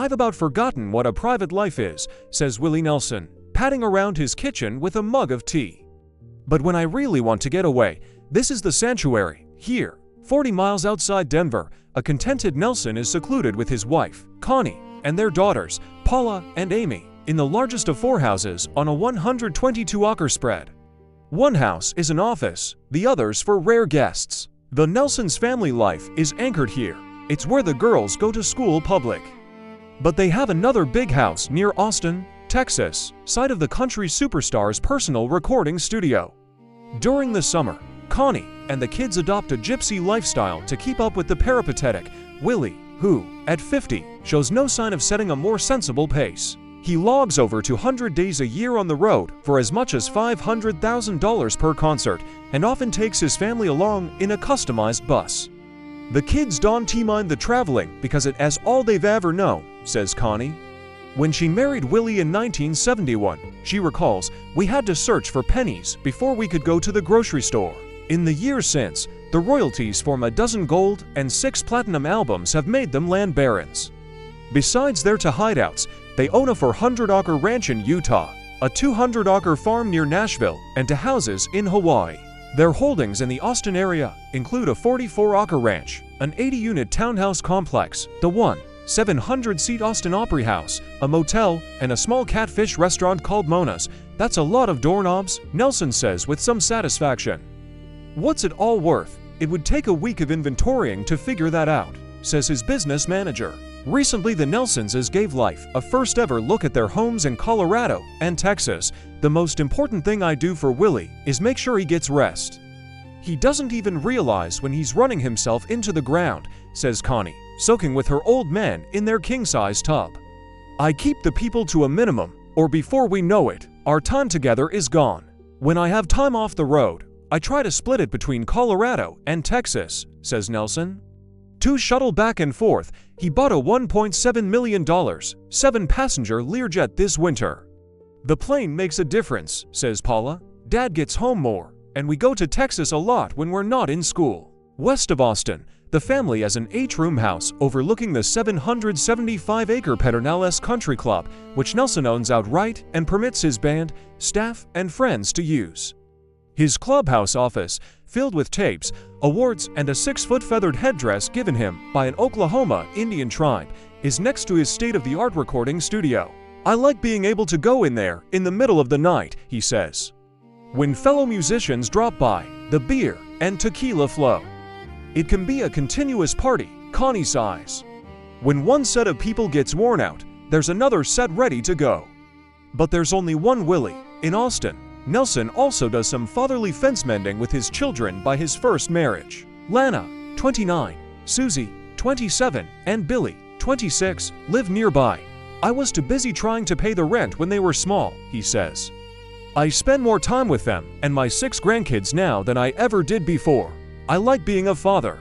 "I've about forgotten what a private life is," says Willie Nelson, patting around his kitchen with a mug of tea. "But when I really want to get away, this is the sanctuary. Here, 40 miles outside Denver, a contented Nelson is secluded with his wife, Connie, and their daughters, Paula and Amy, in the largest of 4 houses on a 122-acre spread. One house is an office, the others for rare guests. The Nelsons' family life is anchored here. It's where the girls go to school public. But they have another big house near Austin, Texas, site of the country superstar's personal recording studio. During the summer, Connie and the kids adopt a gypsy lifestyle to keep up with the peripatetic Willie, who, at 50, shows no sign of setting a more sensible pace. He logs over 200 days a year on the road for as much as $500,000 per concert and often takes his family along in a customized bus. The kids don't mind the traveling because it is all they've ever known, says Connie. When she married Willie in 1971, she recalls, "We had to search for pennies before we could go to the grocery store. In the years since, the royalties from a dozen gold and 6 platinum albums have made them land barons. Besides their 2 hideouts, they own a 400-acre ranch in Utah, a 200-acre farm near Nashville, and 2 houses in Hawaii. Their holdings in the Austin area include a 44-acre ranch, an 80-unit townhouse complex, the 700-seat Austin Opry House, a motel, and a small catfish restaurant called Mona's. That's a lot of doorknobs," Nelson says with some satisfaction. "What's it all worth? It would take a week of inventorying to figure that out," says his business manager. Recently, the Nelsons gave life a first-ever look at their homes in Colorado and Texas. "The most important thing I do for Willie is make sure he gets rest. He doesn't even realize when he's running himself into the ground," says Connie, soaking with her old man in their king-size tub. "I keep the people to a minimum, or before we know it, our time together is gone. When I have time off the road, I try to split it between Colorado and Texas," says Nelson. To shuttle back and forth, he bought a $1.7 million, 7-passenger Learjet this winter. "The plane makes a difference," says Paula. "Dad gets home more, and we go to Texas a lot when we're not in school." West of Austin, the family has an 8-room house overlooking the 775-acre Pedernales Country Club, which Nelson owns outright and permits his band, staff, and friends to use. His clubhouse office, filled with tapes, awards, and a 6-foot feathered headdress given him by an Oklahoma Indian tribe, is next to his state-of-the-art recording studio. "I like being able to go in there in the middle of the night," he says. "When fellow musicians drop by, the beer and tequila flow. It can be a continuous party," Connie sighs. "When one set of people gets worn out, there's another set ready to go." But there's only one Willie in Austin. Nelson also does some fatherly fence mending with his children by his first marriage. Lana, 29, Susie, 27, and Billy, 26, live nearby. "I was too busy trying to pay the rent when they were small," he says. "I spend more time with them and my 6 grandkids now than I ever did before. I like being a father."